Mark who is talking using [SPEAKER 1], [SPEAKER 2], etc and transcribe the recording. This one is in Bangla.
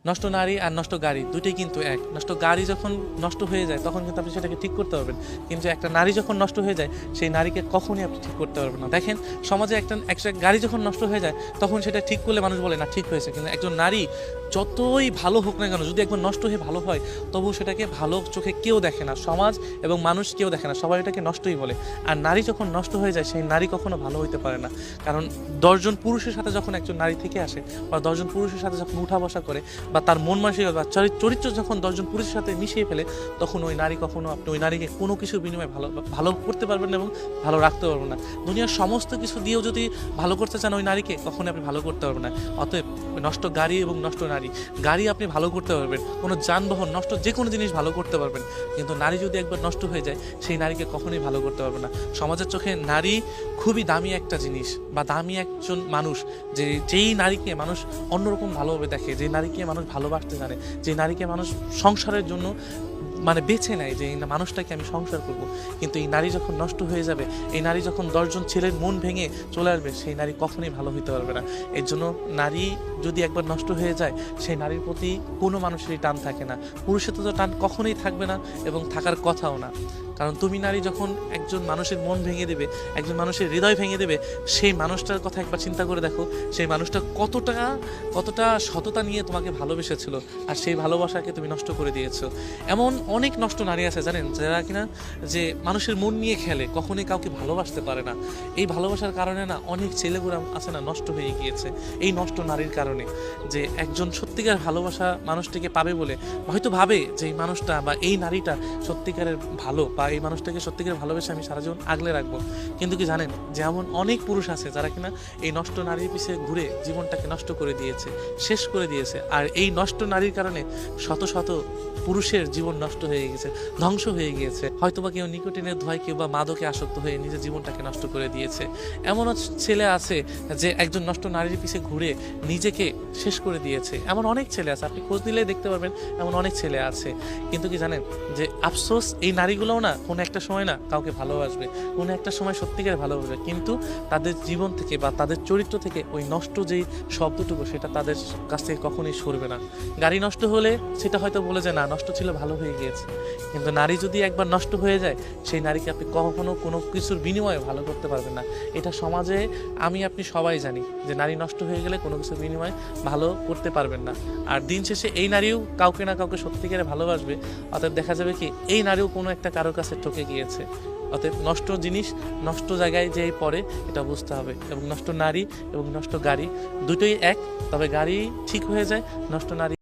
[SPEAKER 1] নষ্ট নারী আর নষ্ট গাড়ি দুটোই কিন্তু এক। নষ্ট গাড়ি যখন নষ্ট হয়ে যায় তখন কিন্তু আপনি সেটাকে ঠিক করতে পারবেন, কিন্তু একটা নারী যখন নষ্ট হয়ে যায় সেই নারীকে কখনই আপনি ঠিক করতে পারবেন না। দেখেন, সমাজে একটা একটা গাড়ি যখন নষ্ট হয়ে যায় তখন সেটা ঠিক করলে মানুষ বলে না ঠিক হয়েছে, কিন্তু একজন নারী যতই ভালো হোক না কেন, যদি একবার নষ্ট হয়ে ভালো হয় তবু সেটাকে ভালো চোখে কেউ দেখে না, সমাজ এবং মানুষ কেউ দেখে না, সবাই এটাকে নষ্টই বলে। আর নারী যখন নষ্ট হয়ে যায় সেই নারী কখনো ভালো হইতে পারে না, কারণ 10 জন পুরুষের সাথে যখন একজন নারী থেকে আসে বা 10 জন পুরুষের সাথে যখন উঠা বসা করে বা তার মন মানসিকতা বা চরিত্র যখন 10 জন পুরুষের সাথে মিশিয়ে ফেলে, তখন ওই নারী কখনো আপনি ওই নারীকে কোনো কিছুর বিনিময়ে ভালো ভালো করতে পারবেন না এবং ভালো রাখতে পারবেন না। দুনিয়ার সমস্ত কিছু দিয়েও যদি ভালো করতে চান ওই নারীকে, কখনোই আপনি ভালো করতে পারবেন না। অতএব নষ্ট গাড়ি এবং নষ্ট নারী, গাড়ি আপনি ভালো করতে পারবেন, কোনো যানবাহন নষ্ট যে কোনো জিনিস ভালো করতে পারবেন, কিন্তু নারী যদি একবার নষ্ট হয়ে যায় সেই নারীকে কখনোই ভালো করতে পারবেন না। সমাজের চোখে নারী খুবই দামি একটা জিনিস বা দামি একজন মানুষ, যেই নারীকে মানুষ অন্যরকম ভালোভাবে দেখে, যে নারীকে মানুষ ভালোবাসতে জানে, যে নারীকে মানুষ সংসারের জন্য মানে বেছে নেয় যে এই মানুষটাকে আমি সংসার করব। কিন্তু এই নারী যখন নষ্ট হয়ে যাবে, এই নারী যখন 10 জন ছেলের মন ভেঙে চলে আসবে, সেই নারী কখনোই ভালো হইতে পারবে না। এর জন্য নারী যদি একবার নষ্ট হয়ে যায় সেই নারীর প্রতি কোনো মানুষেরই টান থাকে না, পুরুষের তো টান কখনোই থাকবে না এবং থাকার কথাও না। কারণ তুমি নারী যখন একজন মানুষের মন ভেঙে দেবে, একজন মানুষের হৃদয় ভেঙে দেবে, সেই মানুষটার কথা একবার চিন্তা করে দেখো, সেই মানুষটা কতটা সততা নিয়ে তোমাকে ভালোবেসেছিল, আর সেই ভালোবাসাকে তুমি নষ্ট করে দিয়েছো। এমন অনেক নষ্ট নারী আছে জানেন, যারা কিনা যে মানুষের মন নিয়ে খেলে, কখনোই কাউকে ভালোবাসতে পারে না। এই ভালোবাসার কারণে না অনেক ছেলেগুলো আছে না নষ্ট হয়ে গিয়েছে, এই নষ্ট নারীর কারণে। যে একজন সত্যিকার ভালোবাসা মানুষটিকে পাবে বলে হয়তো ভাবে যে এই মানুষটা বা এই নারীটা সত্যিকারের ভালো, বা এই মানুষটাকে সত্যিকারের ভালোবেসে আমি সারা জীবন আগলে রাখবো। কিন্তু কি জানেন যে এমন অনেক পুরুষ আছে যারা কিনা এই নষ্ট নারীর পিছিয়ে ঘুরে জীবনটাকে নষ্ট করে দিয়েছে, শেষ করে দিয়েছে। আর এই নষ্ট নারীর কারণে শত শত পুরুষের জীবন নষ্ট হয়ে গেছে, ধ্বংস হয়ে গিয়েছে। হয়তোবা কেউ নিকোটিনের ধোঁয়ায়, কেউ বা মাদকে আসক্ত হয়ে নিজের জীবনটাকে নষ্ট করে দিয়েছে। এমনও ছেলে আছে যে একজন নষ্ট নারীর পিছিয়ে ঘুরে নিজেকে শেষ করে দিয়েছে। এমন অনেক ছেলে আছে, আপনি খোঁজ নিলে দেখতে পারবেন এমন অনেক ছেলে আছে। কিন্তু কি জানেন যে আফসোস, এই নারীগুলোও না কোনো একটা সময় না কাউকে ভালোবাসবে, কোনো একটা সময় সত্যিকার ভালোবাসবে, কিন্তু তাদের জীবন থেকে বা তাদের চরিত্র থেকে ওই নষ্ট যেই শব্দটুকু সেটা তাদের কাছ থেকে কখনোই সরবে না। গাড়ি নষ্ট হলে সেটা হয়তো বলে যে না নষ্ট ছিল, ভালো হয়ে গিয়েছে, কিন্তু নারী যদি একবার নষ্ট হয়ে যায় সেই নারীকে আপনি কখনো কোনো কিছুর বিনিময়ে ভালো করতে পারবেন না। এটা সমাজে আপনি সবাই জানি যে নারী নষ্ট হয়ে গেলে কোনো কিছুর বিনিময়ে ভালো করতে পারবেন না। আর দিন শেষে এই নারীও কাউকে না কাউকে সত্যিকারে ভালোবাসবে। অতএব দেখা যাবে কি এই নারীও কোনো একটা কারোর কাছে ঠকে গিয়েছে। অতএব নষ্ট জিনিস নষ্ট জায়গায় যেই পড়ে এটা বুঝতে হবে। এবং নষ্ট নারী এবং নষ্ট গাড়ি দুটোই এক, তবে গাড়ি ঠিক হয়ে যায়, নষ্ট নারী